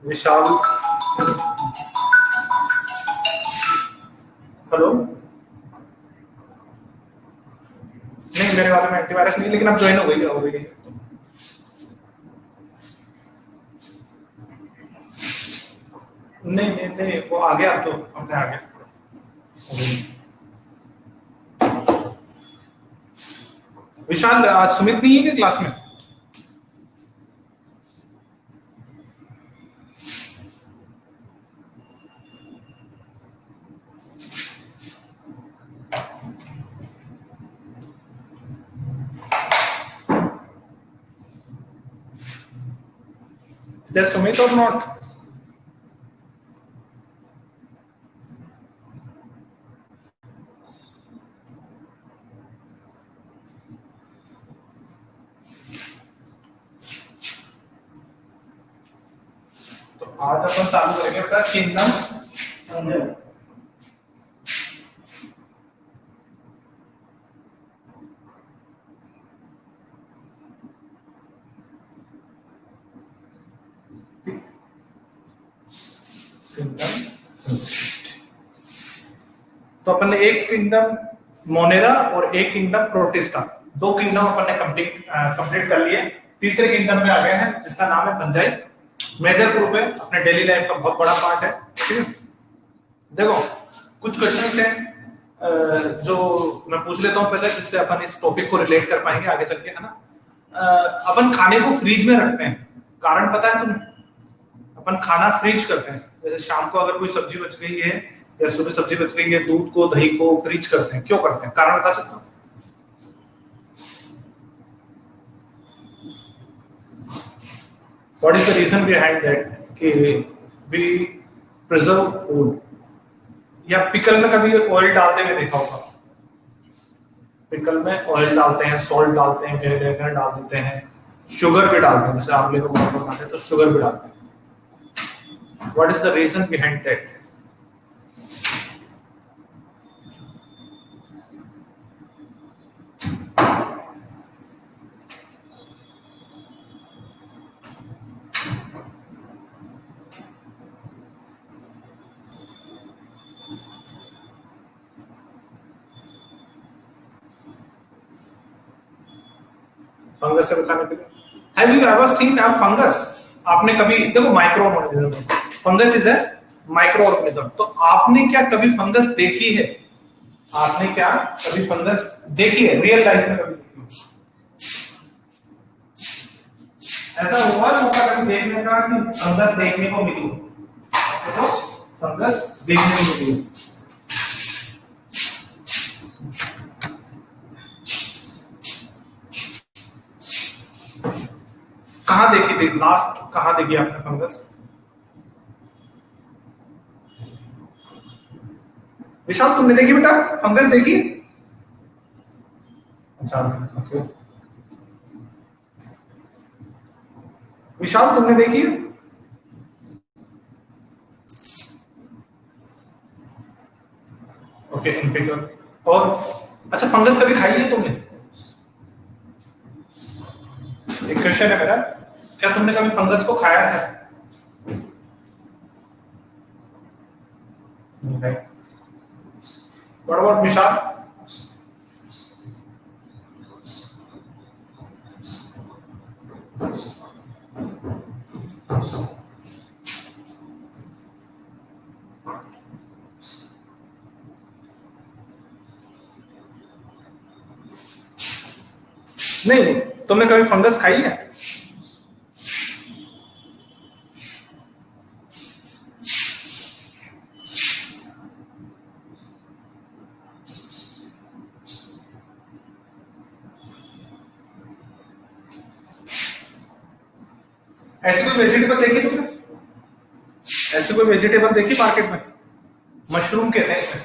विशाल, hello. नहीं, मेरे वाले में एंटीवायरस नहीं, लेकिन अब ज्वाइन हो गई। नहीं नहीं नहीं, वो आ गया, अब तो अपने आ गया। विशाल, आज सुमित नहीं है क्या क्लास में? Is there Sumit or not? तो आज अपन चालू करेंगे बेटा किंगडम। तो अपन ने एक किंगडम मोनेरा और एक किंगडम प्रोटिस्टा, दो किंगडम अपन ने कंप्लीट कर लिए। तीसरे किंगडम में आ गए हैं जिसका नाम है पंजाई। मेजर ग्रुप है, अपने डेली लाइफ का बहुत बड़ा पार्ट है। ठीक है, देखो कुछ क्वेश्चंस हैं जो मैं पूछ लेता हूं पहले, जिससे अपन इस टॉपिक को रिलेट कर पाएंगे आगे चल के, है ना। अपन खाने को फ्रिज में रखते हैं, कारण पता है तुम्हें? अपन खाना फ्रीज करते हैं, जैसे शाम को अगर कोई सब्जी बच गई है या सुबह सब्जी बच गई है, दूध को दही को फ्रीज करते हैं। क्यों करते हैं, कारण बता सकते हो? What is the reason behind that कि वी प्रिजर्व फूड? या पिकल में कभी ऑयल डालते हुए देखा होगा? पिकल में ऑयल डालते हैं, सॉल्ट डालते हैं, विनेगर डाल देते हैं, शुगर भी डालते हैं, जैसे आमले को बहुत बनाते हैं तो शुगर भी डालते हैं। What is the reason behind that? Fungus से बचाने के लिए। Have you ever seen a fungus? आपने कभी देखो, micro organism, fungus is a micro organism. तो आपने क्या कभी फंगस देखी है? आपने क्या कभी फंगस देखी है रियल लाइफ में? कभी ऐसा हुआ मौका कभी देखने का कि फंगस देखने को मिली? तो फंगस देखने को मिली। कहां देखी थी लास्ट? कहां देखी आपने फंगस? विशाल, तुमने देखी बेटा फंगस देखी? अच्छा, ओके। विशाल, तुमने देखी? ओके, इन पिक्चर। और अच्छा, फंगस कभी खाई है तुमने? एक क्वेश्चन है मेरा, क्या तुमने कभी फंगस को खाया है? नहीं। What about विशाल? नहीं, तुमने कभी फंगस खाई है? ऐसी कोई वेजिटेबल देखी तुमने? ऐसी कोई वेजिटेबल देखी मार्केट में? मशरूम कहते हैं इसे।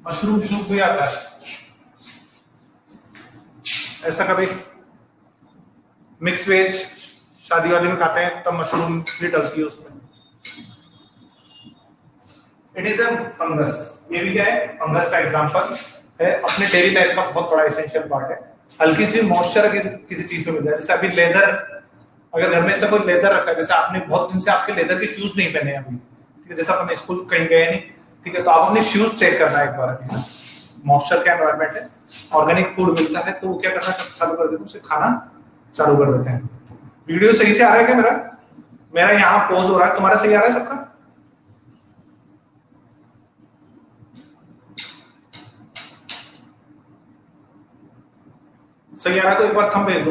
मशरूम सूप भी आता है। ऐसा कभी मिक्स वेज शादी वादी में खाते हैं तब मशरूम भी डलती है उसमें। It is a fungus. ये भी क्या है? फंगस का एग्जांपल है, अपने डेली लाइफ का बहुत बड़ा एसेंशियल पार्ट है। हल्की सी मॉइस्चर किसी चीज में मिल जाए, जैसे अभी लेदर, अगर घर में से कोई लेदर रखा है, जैसे आपने बहुत दिन से आपके लेदर के शूज नहीं पहने अभी, ठीक है, जैसे अपने स्कूल कहीं गए नहीं, ठीक है, तो आप अपने शूज चेक करना है एक बार अभी, मॉइस्चर का एनवायरमेंट है, ऑर्गेनिक फूड मिलता है, तो वो क्या करना चालू कर देते हैं, उसे खाना चालू कर देते हैं। वीडियो सही से आ रहा है क्या मेरा? मेरा यहाँ पोज हो रहा है, तुम्हारा सही आ रहा है सबका? सही आ रहा है तो एक बार थंब भेज दो।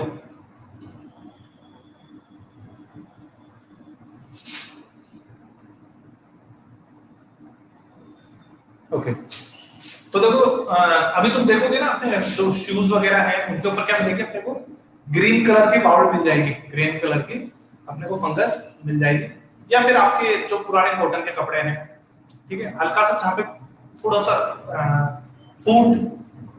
ओके, तो देखो अभी तुम देखोगे ना अपने जो शूज वगैरह हैं उनके ऊपर क्या मिलेगी अपने को, ग्रीन कलर की पाउडर मिल जाएगी, ग्रीन कलर की अपने को फंगस मिल जाएगी, या फिर आपके जो पुराने कॉटन के कपड़े हैं, ठीक है, हल्का सा जहाँ पे थोड़ा सा फूड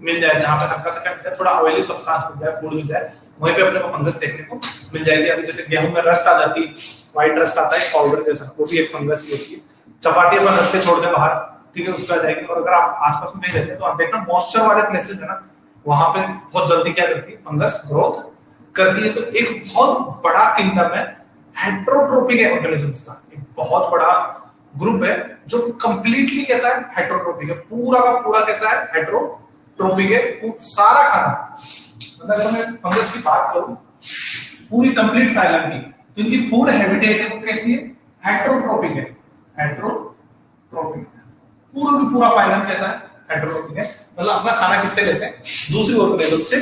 मिल जाए, जहाँ पे हल्का सा क्या मिल जाए, थोड़ा ऑयली सब्सटेंस मिल जाए, फूड मिल जाए, वहीं पे अपने को फंगस देखने को मिल जाएगी। अभी जैसे गेहूं में रस्ट आ जाती, व्हाइट रस्ट आता है पाउडर जैसा, वो भी एक फंगस ही होती है। चपाती अपन रस्ते छोड़ दे बाहर, ठीक है, उसका जाएगी। और अगर आप आसपास में नहीं रहते तो आप देखना मॉइस्चर वाले प्लेसेस है ना, वहां पे बहुत जल्दी क्या करती है, फंगस ग्रोथ करती है। तो एक बहुत बड़ा किंगडम है हेट्रोट्रोपिक ऑर्गेनिजम्स का, एक बहुत बड़ा ग्रुप है जो कंप्लीटली कैसा है, हेट्रोट्रोपिक है, पूरा का पूरा कैसा है, हेट्रोट्रोपिक है। सारा खाना, मतलब अगर मैं फंगस की बात करूं पूरी कंप्लीट फाइलम की, तो इनकी फूड हैबिटेट है वो कैसी है, हेट्रोट्रोपिक है, हेट्रोट्रोपिक। पूरा भी पूरा फाइलम कैसा है, हेट्रोट्रोपिक है। मतलब अपना खाना किससे लेते हैं, दूसरी ऑर्गेनिज्म से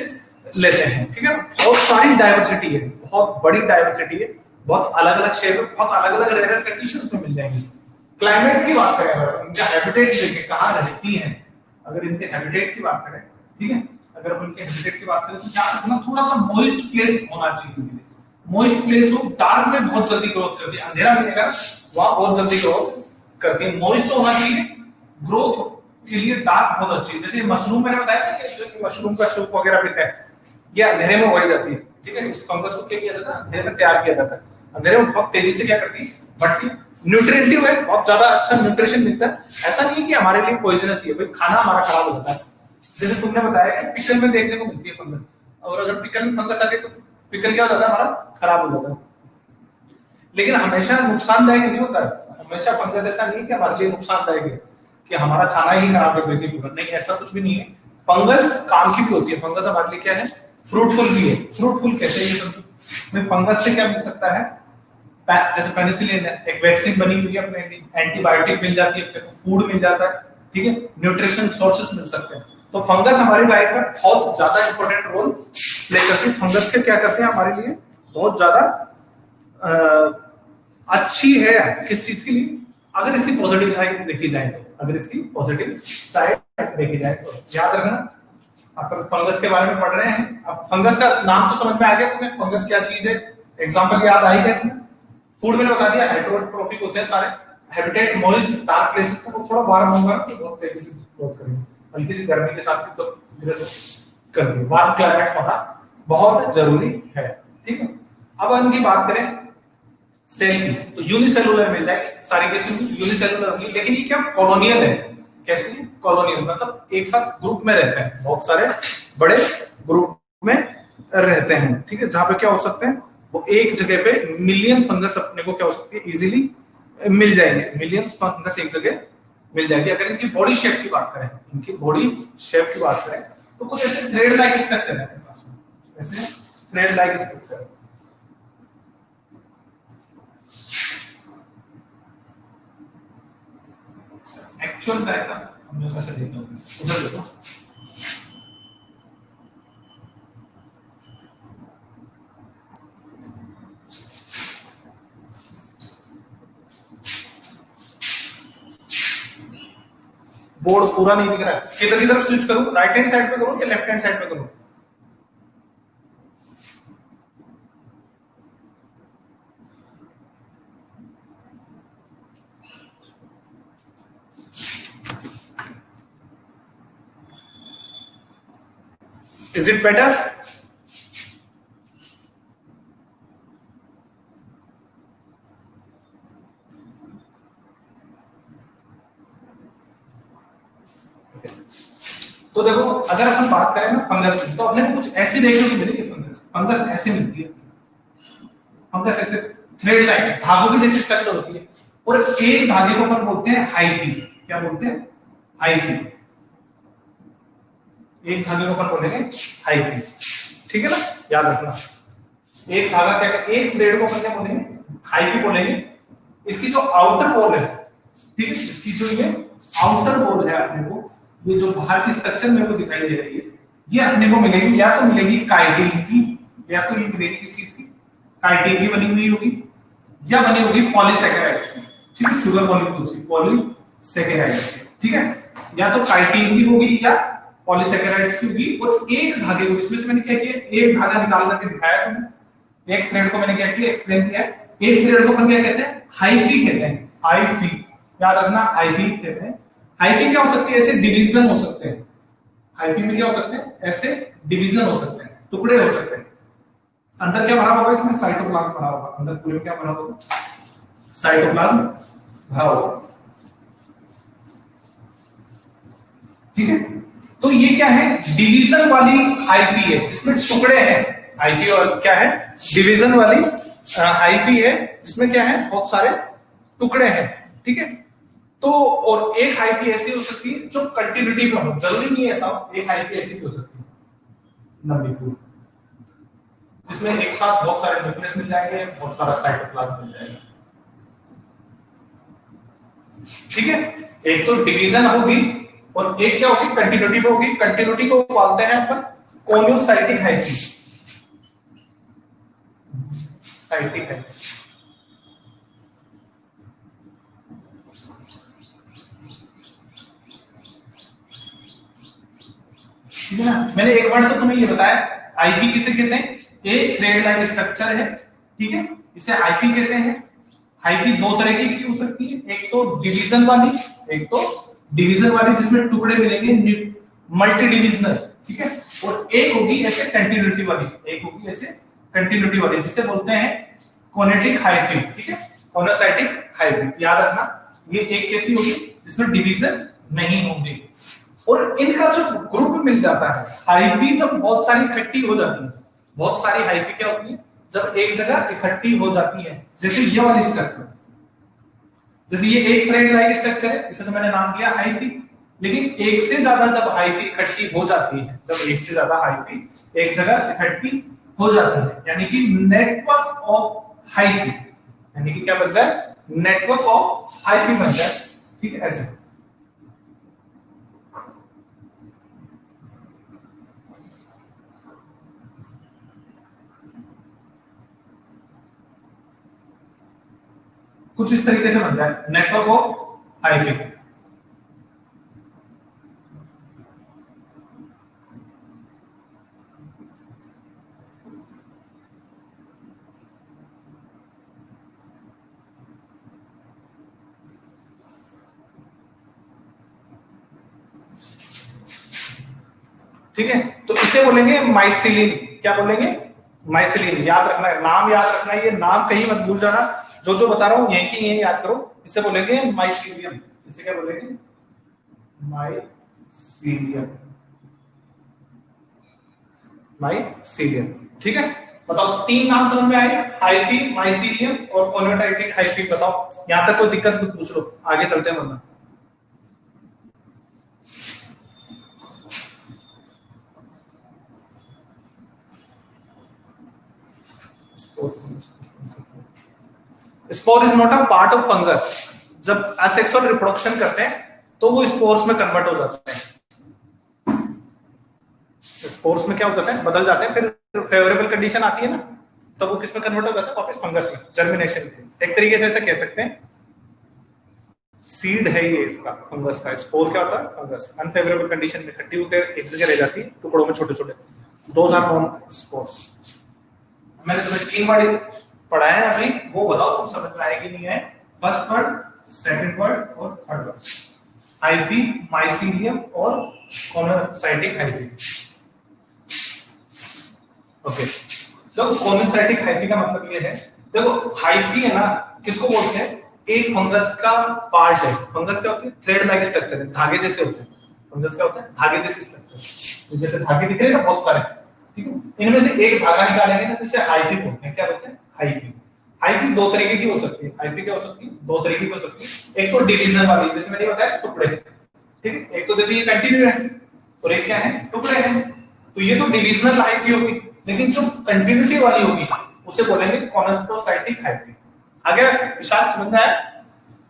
लेते हैं, ठीक है। बहुत सारी डाइवर्सिटी है, बहुत बड़ी डाइवर्सिटी है, बहुत अलग अलग शेप में, बहुत अलग अलग रेयर कंडीशंस में मिल जाएंगी। क्लाइमेट की बात करें, अगर इनका हैबिटेट देखें कहाँ रहती है, अगर इनके हैबिटेट की बात करें, ठीक है, अगर अपन के हैबिटेट की बात करें तो क्या करना, थोड़ा सा मॉइस्ट प्लेस होना चाहिए। मॉइस्ट प्लेस हो, डार्क में बहुत जल्दी ग्रोथ करती है, अंधेरा मिलेगा वहां बहुत जल्दी ग्रोथ करती है। मॉइस्ट होना चाहिए, ग्रोथ के लिए डार्क बहुत अच्छी है। जैसे मशरूम मैंने बताया था कि मशरूम का सूप वगैरह पीते हैं, ये अंधेरे में उगाई जाती है, ठीक है। इस फंगस को क्या किया जाता है, अंधेरे में तैयार किया जाता है, अंधेरे में बहुत तेजी से क्या करती है, बढ़ती है। न्यूट्रिएंटिव है, बहुत ज्यादा अच्छा न्यूट्रिशन मिलता है। ऐसा नहीं है कि हमारे लिए पॉइजनस है, भाई खाना हमारा खराब हो जाता है। जैसे तुमने बताया कि पिकल में देखने को मिलती है फंगस, और अगर पिकल में फंगस आ गई तो पिकल क्या हो जाता है, हमारा खराब हो जाता है। लेकिन हमेशा नुकसानदायक नहीं होता है, हमेशा फंगस ऐसा नहीं है कि हमारे लिए नुकसानदायक है, कि हमारा खाना ही खराब कर देती है, नहीं, ऐसा कुछ भी नहीं है। फंगस काम की भी होती है, फंगस हमारे लिए क्या है, फ्रूटफुल भी है। फ्रूटफुल कैसे है, में फंगस से क्या मिल सकता है, जैसे पेनिसिलिन है, एक वैक्सीन बनी हुई है अपने लिए, एंटीबायोटिक मिल जाती है अपने को, फूड मिल जाता है, ठीक है, न्यूट्रिशन सोर्सेस मिल सकते हैं। तो फंगस हमारी लाइफ में बहुत ज्यादा इंपॉर्टेंट रोल प्ले करती है। फंगस के क्या करते हैं हमारे लिए, बहुत ज्यादा अच्छी है किस चीज के लिए, अगर इसकी पॉजिटिव साइड देखी जाए तो, अगर इसकी पॉजिटिव साइड देखी जाए तो। याद रखना, अपन फंगस के बारे में पढ़ रहे हैं, अब फंगस का नाम तो समझ में आ गया तुम्हें, फंगस क्या चीज है, एग्जांपल याद आ ही गया तुम्हें। फूड मैंने बता दिया, हेट्रोट्रोपिक होते हैं सारे, हैबिटेट मॉइस्ट डार्क प्लेसेस पर, थोड़ा वार्म होगा तो बहुत तेजी से ग्रोथ करेंगे, हल्की सी गर्मी के साथ तो ग्रोथ करती है। वार्म क्लाइमेट होना बहुत जरूरी है, ठीक है। अब इनकी बात करें सेल की, तो यूनिसेलुलर मिल जाएगी सारी केसेस में, यूनिसेलुलर होगी, लेकिन ये क्या कॉलोनियल है, कैसे कॉलोनियल, मतलब एक साथ ग्रुप में रहते हैं, बहुत सारे बड़े ग्रुप में रहते हैं, ठीक है। जहां पे क्या हो सकते हैं, वो एक जगह पे मिलियन फंगस अपने को क्या हो सकती है, इजीली मिल जाएंगे, मिलियंस फंगस एक जगह मिल जाएगी। अगर इनकी बॉडी शेप की बात करें, इनकी बॉडी शेप की बात करें तो कुछ ऐसे थ्रेड लाइक स्ट्रक्चर है इनके पास में, ऐसे thread like structure. Actual diagram हम लोग कैसे देखते हैं, उधर देखो, बोर्ड पूरा नहीं दिख रहा है, किधर की तरफ स्विच करूं, राइट हैंड साइड पे करूं या लेफ्ट हैंड साइड पे करूं? Is it better? तो देखो अगर अपन बात करें ना फंगस की, तो अपने को कुछ ऐसी देखने को मिलेगी फंगस। फंगस ऐसे मिलती है, फंगस ऐसे थ्रेड लाइन धागों की जैसी स्ट्रक्चर होती है, और एक धागे को अपन बोलते हैं हाइफी। क्या बोलते हैं? हाइफी। एक धागे को अपन बोलेंगे हाइफी, ठीक है ना, याद रखना। एक धागा क्या, एक थ्रेड को अपन क्या बोलेंगे? हाइफी बोलेंगे। इसकी जो आउटर वॉल है, ठीक है, इसकी जो ये आउटर वॉल है अपने को, ये जो बाहर की स्ट्रक्चर मेरे को दिखाई दे रही है, ये अपने को मिलेगी या तो मिलेगी काइटिन की, या तो ये मिलेगी किस चीज की? काइटिन की बनी हुई होगी, या बनी होगी पॉलीसैकेराइड्स की, ठीक है, शुगर मॉलिक्यूल्स की, पॉलीसैकेराइड्स की, ठीक है, या तो काइटिन की होगी या पॉलीसैकेराइड्स की होगी। और एक धागे को, इसमें से मैंने क्या किया, एक धागा निकाल करके दिखाया तुम्हें, एक थ्रेड को मैंने क्या किया, एक्सप्लेन किया। एक थ्रेड को अपन क्या कहते हैं? हाइफी कहते हैं, हाइफी, याद रखना, हाइफी कहते हैं। हाइफी क्या हो सकती है? ऐसे डिवीजन हो सकते हैं। हाइफी में क्या हो सकते हैं? ऐसे डिवीजन हो सकते हैं, टुकड़े हो सकते हैं। अंदर क्या भरा होगा? इसमें साइटोप्लाज्म भरा होगा। अंदर पूरे में क्या भरा होगा? साइटोप्लाज्म भरा होगा, ठीक है। तो ये क्या है? डिवीजन वाली हाइफी है, जिसमें टुकड़े हैं। हाइफी और क्या है? डिवीजन वाली हाइफी है, जिसमें क्या है? बहुत सारे टुकड़े हैं, ठीक है। तो और एक हाइफी ऐसी हो सकती है जो कंटिन्यूटी में हो, जरूरी नहीं है ऐसा, एक हाइफी ऐसी भी हो सकती है लंबी पूरी, जिसमें एक साथ बहुत सारे न्यूक्लियस मिल जाएंगे, बहुत सारा साइटोप्लाज्म मिल जाएगा, ठीक है। एक तो डिवीजन होगी और एक क्या होगी? कंटिन्यूटी में होगी। कंटिन्यूटी को बोलते हैं अपन कोनियोसाइटिक हाइफी, साइटिक हाइफी। मैंने एक बार तो तुम्हें ये बताया, हाइफी किसे कहते हैं? एक थ्रेड लाइक स्ट्रक्चर है, ठीक है, इसे हाइफी कहते हैं। हाइफी दो तरह की हो सकती है, एक तो डिवीजन वाली, एक तो डिवीजन वाली जिसमें टुकड़े मिलेंगे, मल्टी डिविजनल, ठीक है, और एक होगी ऐसे कंटिन्यूटी वाली, एक होगी ऐसे कंटिन्यूटी वाली, जिसे बोलते हैं कोनेटिक हाइफी, ठीक है, कोनोसाइटिक हाइफी। याद रखना, ये एक कैसी होगी? जिसमें डिवीजन नहीं होंगे। और इनका जो ग्रुप मिल जाता है, हाइफी जब बहुत सारी इकट्ठी हो जाती है, बहुत सारी हाइफी क्या होती है? जब एक जगह इकट्ठी हो जाती है, जैसे ये वाली स्ट्रक्चर, जैसे ये एक थ्रेड लाइक स्ट्रक्चर है, इसे तो मैंने नाम दिया हाइफी। लेकिन एक से ज्यादा जब हाइफी इकट्ठी हो जाती है, जब एक से ज्यादा हाइफी एक जगह इकट्ठी हो जाती है, यानी कि नेटवर्क ऑफ हाइफी, यानी कि क्या बन जाए? नेटवर्क ऑफ हाइफी बन जाए, ठीक है, ऐसे। कुछ इस तरीके से बन जाए, नेटवर्क ऑफ हाइफी। ठीक है, तो इसे बोलेंगे माइसिलिन। क्या बोलेंगे? माइसिलिन। याद रखना है, नाम याद रखना है, ये नाम कहीं मत भूल जाना, जो जो बता रहा हूं यही की यही याद करो। इसे बोलेंगे माइसिलियम। इसे क्या बोलेंगे? माइसिलियम, माइसिलियम, ठीक है। बताओ, तीन नाम समझ में आए? हाइफी, माइसिलियम और कोनोटाइटिक हाइफी। बताओ, यहां तक कोई दिक्कत तो पूछ लो, आगे चलते हैं वरना। Spore is not a part of fungus. जब असेक्सुअल रिप्रोडक्शन करते हैं तो वो स्पोर्स में कन्वर्ट हो जाते हैं। स्पोर्स में क्या हो जाता है? बदल जाते हैं, फिर फेवरेबल कंडीशन आती है ना, तब वो किस में कन्वर्ट हो जाता है? वापस फंगस में, जर्मिनेशन। एक तरीके से ऐसे कह सकते हैं, सीड है ये इसका, फंगस का। स्पोर क्या होता है? फंगस। अनफेवरेबल कंडीशन में इकट्ठी होकर एक जगह रह जाती है, टुकड़ों में छोटे छोटे। Those are non spores. मैंने तुम्हें 3 वर्ड पढ़ाया है अभी, वो बताओ तुम समझ में आएगी नहीं है? फर्स्ट वर्ड, सेकंड वर्ड और थर्ड वर्ड। हाइफी, माइसिलियम और कोनोसाइटिक हाइफी। ओके, तो कोनोसाइटिक हाइफी का मतलब ये है, देखो हाइफी है ना, किसको बोलते हैं? एक फंगस का पार्ट है। फंगस क्या होती है? थ्रेड लाइक स्ट्रक्चर है, धागे जैसे होते हैं। फंगस क्या होता है? धागे जैसी स्ट्रक्चर। तो जैसे धागे दिख रहे हैं ना बहुत सारे, ठीक है, इनमें से एक धागा निकालेंगे ना तो इसे हाइफी बोलते हैं। क्या बोलते हैं? हाइफी। हाइफी दो तरीके की हो सकती है। हाइफी क्या हो सकती है? दो तरीके की हो सकती है। एक तो डिवीजन वाली, जैसे मैंने बताया टुकड़े, ठीक है, एक तो जैसे ये कंटिन्यू है और एक क्या है? टुकड़े हैं। तो ये तो डिविजनल हाइफी होगी, लेकिन जो कंटिन्यूटी वाली होगी उसे बोलेंगे कॉन्स्ट्रोसाइटिक हाइफी। आगे विशाल समझ में आया?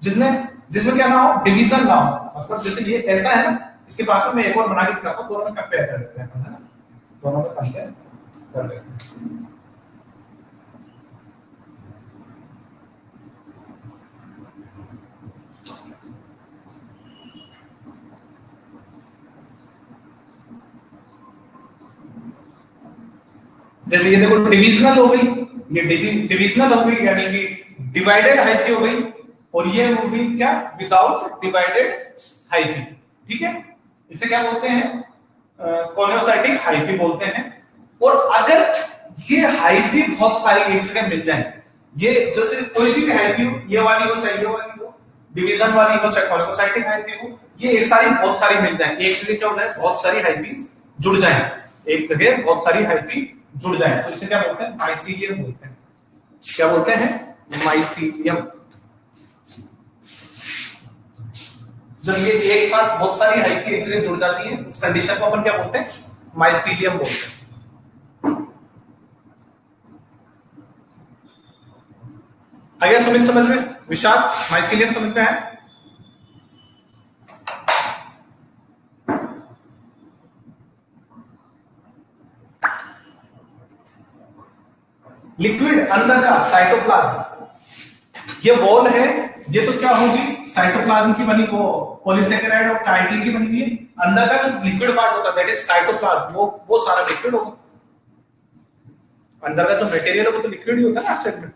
जिसमें जिसमें क्या ना हो? डिवीजन ना हो। मतलब जैसे ये ऐसा है ना, इसके पास में मैं एक और बना के दिखाता हूं, दोनों में कंपेयर कर लेते हैं, है ना, दोनों में कंपेयर कर लेते हैं। जैसे ये देखो डिविजनल हो गई, ये डिविजनल हो गई, यानी कि डिवाइडेड हाइफी हो गई, और ये हो गई क्या? Without divided hyphae. ठीक है, इसे क्या बोलते हैं? कॉन्स्ट्रोसाइटिक हाइफी बोलते हैं। और अगर ये हाइफी बहुत सारी एक जगह मिल जाए, ये जैसे कोई सी भी हाइफी हो, ये वाली हो चाहे ये वाली हो, डिवीजन वाली हो चाहे कॉन्स्ट्रोसाइटिक हाइफी हो, ये सारी बहुत सारी मिल जाए एक जगह, क्या होता है? बहुत सारी हाइफीज जुड़ जाए एक जगह, बहुत सारी हाइफी जुड़ जाए, तो इसे क्या बोलते हैं? माइसीलियम बोलते हैं। क्या बोलते हैं? माइसीलियम। जब ये एक साथ बहुत सारी हाइफी एक जगह जुड़ जाती है, उस कंडीशन को अपन क्या बोलते हैं? माइसीलियम बोलते हैं। आ गया सुमित समझ में? विशाल, माइसीलियम समझ में है? लिक्विड अंदर का साइटोप्लाज्म, ये वॉल है, ये तो क्या होगी? साइटोप्लाज्म की बनी, वो पॉलीसेकेराइड और काइटिन की बनी हुई है। अंदर का जो लिक्विड पार्ट होता है दैट इज साइटोप्लाज्म, वो सारा लिक्विड होगा। अंदर का जो मटेरियल है वो तो लिक्विड ही होता है ना एसिड में।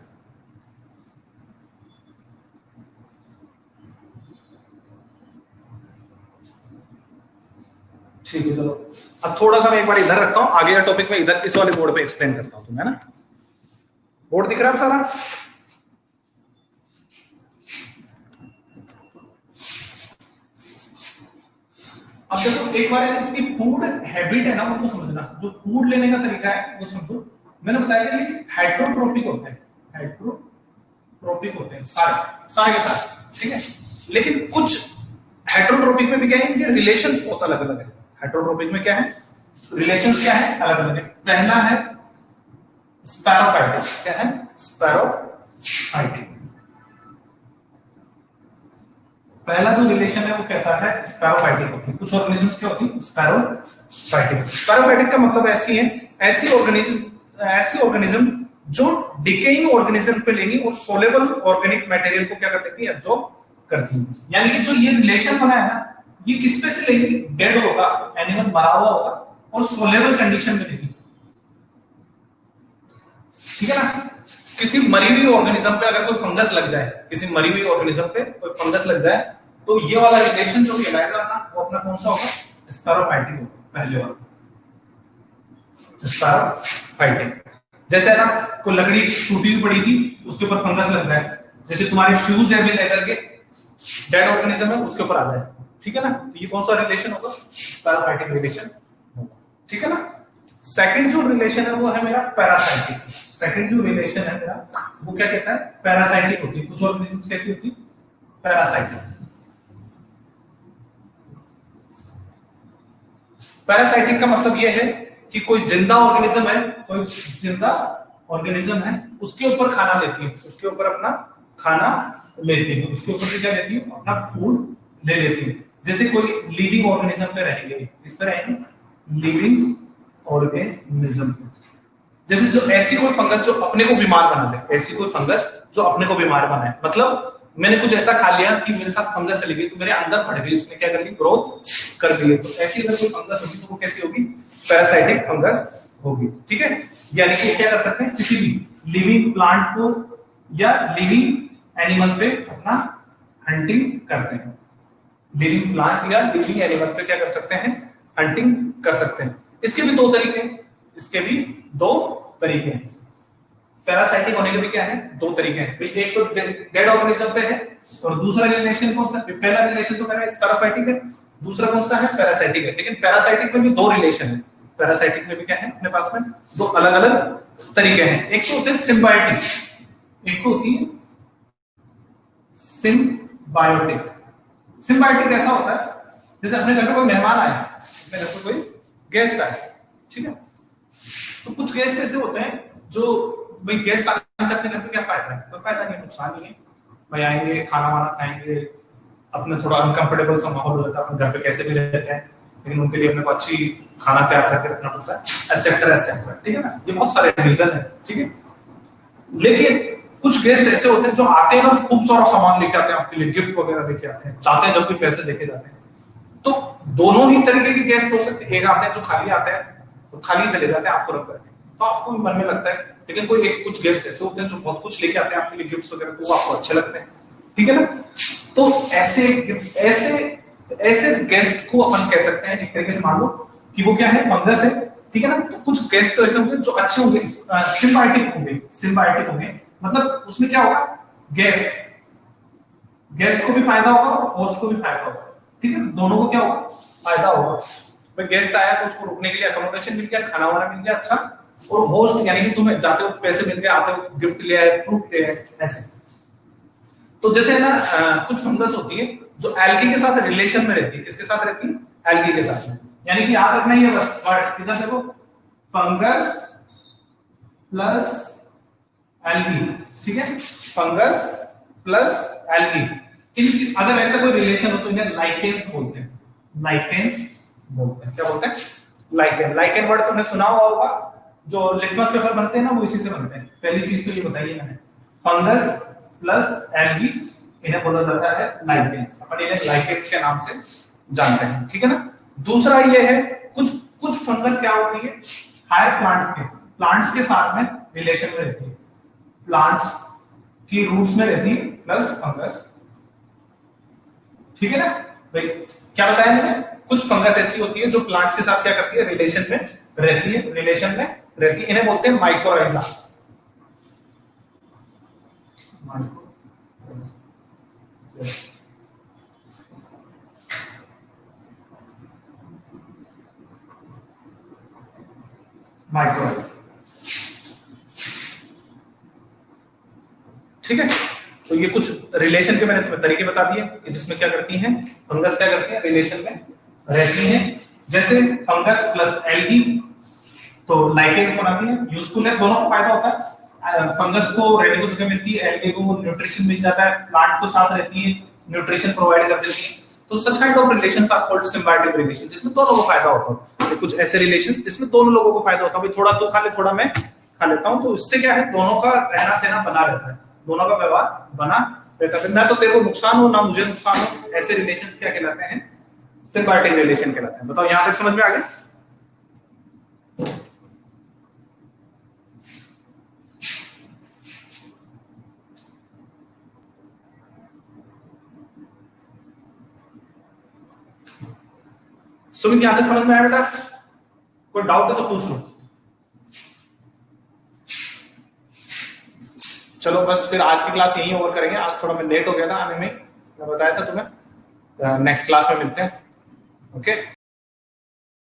ठीक है, चलो अब थोड़ा सा मैं एक बार इधर रखता हूं, आगे का टॉपिक में इधर इस वाले बोर्ड पे एक्सप्लेन करता हूं तुम्हें, है ना? बोर्ड दिख रहा है सारा? अब देखो एक बार है इसकी फूड हैबिट है ना, उनको समझना। जो फूड लेने का तरीका है वो समझो। मैंने बताया था ये हेट्रोट्रोपिक होते हैं, हेट्रोट्रोपिक होते हैं सारे सारे के सारे, ठीक है। लेकिन कुछ हेट्रोट्रोपिक में भी क्या है, इनके रिलेशंस बहुत अलग अलग है। हेट्रोट्रोपिक में क्या है? रिलेशंस क्या है? अलग अलग है। पहला है स्पैरोफाइटिक। क्या है? स्पैरोफाइटिक। पहला जो रिलेशन है वो कहता है स्पैरोफाइटिक होती है। कुछ ऑर्गेनिजम्स क्या होती है? स्पैरोफाइटिक। स्पैरोफाइटिक का मतलब ऐसी है, ऐसी ऑर्गेनिज्म जो डिकेइंग ऑर्गेनिज्म पे लेनी और सोलेबल ऑर्गेनिक मटेरियल को क्या कर देती है? एब्जॉर्ब करती है। यानी कि जो ये रिलेशन बना है ना, ये किस पे से लेगी? डेड होगा, एनिमल मरा हुआ होगा, और सोलेबल कंडीशन में लेगी। ठीक है ना? किसी मरी हुई ऑर्गेनिज्म पे अगर कोई फंगस लग जाए, किसी मरी हुई ऑर्गेनिज्म पे कोई फंगस लग जाए, तो ये वाला रिलेशन जो कहलाएगा ना, वो अपना कौन सा होगा? स्पैरोफाइटिक होगा, पहले वाला स्पैरोफाइटिक। जैसे है ना, कोई लकड़ी टूटी हुई पड़ी थी, उसके ऊपर फंगस लग जाए, जैसे तुम्हारे शूज है भी लेदर के, डेड ऑर्गेनिज्म है, उसके ऊपर आ जाए, ठीक है ना? तो ये कौन सा रिलेशन होगा? स्पैरोफाइटिक रिलेशन होगा, ठीक है ना? सेकंड जो रिलेशन है वो है मेरा पैरासाइटिक। सेकंड जो रिलेशन है मेरा वो क्या कहता है? पैरासाइटिक होती है। कुछ ऑर्गेनिजम्स कैसी होती है? पैरासाइटिक। पैरासाइटिक का मतलब ये है कि कोई जिंदा ऑर्गेनिज्म है, कोई जिंदा ऑर्गेनिज्म है, उसके ऊपर खाना लेती है, उसके ऊपर अपना खाना लेती है, उसके ऊपर से क्या लेती है? अपना फूड ले लेती है। जैसे कोई लिविंग ऑर्गेनिज्म पे रहेंगे, इस पर रहेंगे लिविंग ऑर्गेनिज्म। जैसे जो ऐसी कोई फंगस जो अपने को बीमार बना दे, ऐसी कोई फंगस जो अपने को बीमार बनाए, मतलब मैंने कुछ ऐसा खा लिया कि मेरे साथ फंगस चली गई, तो मेरे अंदर बढ़ गई, उसने क्या कर ली? ग्रोथ कर दी है। तो ऐसी अगर कोई फंगस होगी तो वो कैसी होगी? पैरासाइटिक फंगस होगी, ठीक है। यानी कि क्या कर सकते हैं? किसी भी लिविंग प्लांट को या लिविंग एनिमल पे अपना हंटिंग करते हैं। लिविंग प्लांट या लिविंग एनिमल पे क्या कर सकते हैं? हंटिंग कर सकते हैं। इसके भी दो तरीके हैं, इसके भी दो तरीके हैं। पैरासाइटिक होने के भी क्या है? दो तरीके हैं। एक तो डेड ऑर्गेनिज्म पे है, और दूसरा रिलेशन कौन सा? पहला रिलेशन तो मेरा स्पैरोफाइटिक है, दूसरा कौन सा है, पैरासाइटिक है। लेकिन पैरासाइटिक में भी दो रिलेशन है, पैरासाइटिक में भी क्या है अपने पास में, दो अलग अलग तरीके हैं। एक तो होते हैं सिम्बायोटिक, एक तो होती है सिम्बायोटिक। सिम्बायोटिक ऐसा होता है जैसे अपने घर में कोई मेहमान आया, अपने घर में कोई गेस्ट आया, ठीक है, तो कुछ गेस्ट ऐसे होते हैं जो भाई गेस्ट आने से अपने घर में क्या फायदा है, कोई फायदा नहीं, नुकसान नहीं है। भाई आएंगे, खाना वाना खाएंगे, अपने थोड़ा अनकंफर्टेबल सा माहौल हो जाता है, अपने घर पे कैसे भी रहते हैं, लेकिन उनके लिए अपने को अच्छी खाना तैयार करके रखना पड़ता है, एटसेट्रा, ठीक है ना। ये बहुत सारे रीजन है, ठीक है। लेकिन कुछ गेस्ट ऐसे होते हैं जो आते हैं ना, खूब सारा सामान लेके आते हैं आपके लिए, गिफ्ट वगैरह लेके आते हैं, चाहते हैं जब भी पैसे लेके जाते हैं। तो दोनों ही तरीके के गेस्ट हो सकते हैं। एक आते हैं जो खाली आते हैं, तो खाली चले जाते हैं आपको रख करके, तो आपको भी मन में लगता है। लेकिन कोई एक कुछ गेस्ट ऐसे होते हैं जो बहुत कुछ लेके आते हैं आपके लिए, गिफ्ट्स वगैरह, तो वो आपको अच्छे लगते हैं, ठीक है ना। तो ऐसे ऐसे ऐसे गेस्ट को अपन कह सकते हैं, एक तरीके से मान लो कि वो क्या है, फंगस है, ठीक है ना। तो कुछ गेस्ट तो ऐसे होंगे जो अच्छे होंगे, सिम्बायोटिक होंगे, मतलब उसमें क्या होगा, गेस्ट को भी फायदा होगा और होस्ट को भी फायदा होगा, ठीक है। दोनों को क्या होगा, फायदा होगा। भाई गेस्ट आया तो उसको रुकने के लिए अकोमोडेशन मिल गया, खाना वाना मिल गया अच्छा, और होस्ट यानी कि तुम्हें जाते हो पैसे मिल गए, आते हो गिफ्ट ले आए, फ्रूट ले आए, ऐसे। तो जैसे ना कुछ फंगस होती है जो एल्गी के साथ रिलेशन में रहती है, किसके साथ रहती है, एल्गी के साथ में। यानी कि याद रखना ये वर्ड किधर देखो, फंगस प्लस एल्गी, ठीक है, फंगस प्लस एल्गी। अगर ऐसा कोई रिलेशन हो तो इन्हें लाइकेंस बोलते हैं, लाइकेंस बोलते हैं। क्या बोलते हैं, लाइकेन। लाइकेन वर्ड तुमने सुना हुआ होगा, जो लिटमस पेपर बनते हैं ना, वो इसी से बनते हैं। पहली चीज तो ये बताइए मैंने, फंगस प्लस एल्गी, इन्हें बोला जाता है लाइकेंस। अपन इन्हें लाइकेंस के नाम से जानते हैं, ठीक है ना। दूसरा ये है, कुछ फंगस क्या होती है, हायर प्लांट्स के साथ में रिलेशन में रहती है, प्लांट्स की रूट्स में रहती है प्लस फंगस, ठीक है ना। भाई क्या बताया मैंने, कुछ फंगस ऐसी होती है जो प्लांट्स के साथ क्या करती है, रिलेशन में रहती है, इन्हें बोलते हैं माइकोराइजा। माइक्रोराइजा, ठीक है। तो ये कुछ रिलेशन के मैंने तुम्हें तरीके बता दिए कि जिसमें क्या करती हैं, फंगस क्या करती है, रिलेशन में रहती हैं। जैसे फंगस प्लस एल्गी तो लाइकेंस बनाती है, यूजफुल है, दोनों को फायदा होता है। फंगस को रहने को जगह मिलती है, एल्गी को न्यूट्रिशन मिल जाता है, प्लांट को साथ रहती है, न्यूट्रिशन प्रोवाइड कर देती है। तो such kind of relations are called symbiotic relations, जिसमें दोनों को फायदा होता है। कुछ ऐसे रिलेशंस जिसमें दोनों लोगों को फायदा होता है, थोड़ा तू खा ले, थोड़ा मैं खा लेता हूं, तो इससे क्या है, दोनों का रहना सहना बना रहता है, दोनों का व्यवहार बना रहता है। ना तो तेरे को नुकसान हो ना मुझे नुकसान हो, ऐसे रिलेशंस क्या कहलाते हैं, सिम्बायोटिक रिलेशन कहलाते हैं। बताओ यहां तक समझ में आ गया। सुमित यहां तक समझ में आया बेटा, कोई डाउट है तो पूछ लो। चलो बस फिर आज की क्लास यहीं ओवर करेंगे। आज थोड़ा मैं लेट हो गया था आने में, मैं बताया था तुम्हें। नेक्स्ट क्लास में मिलते हैं, ओके।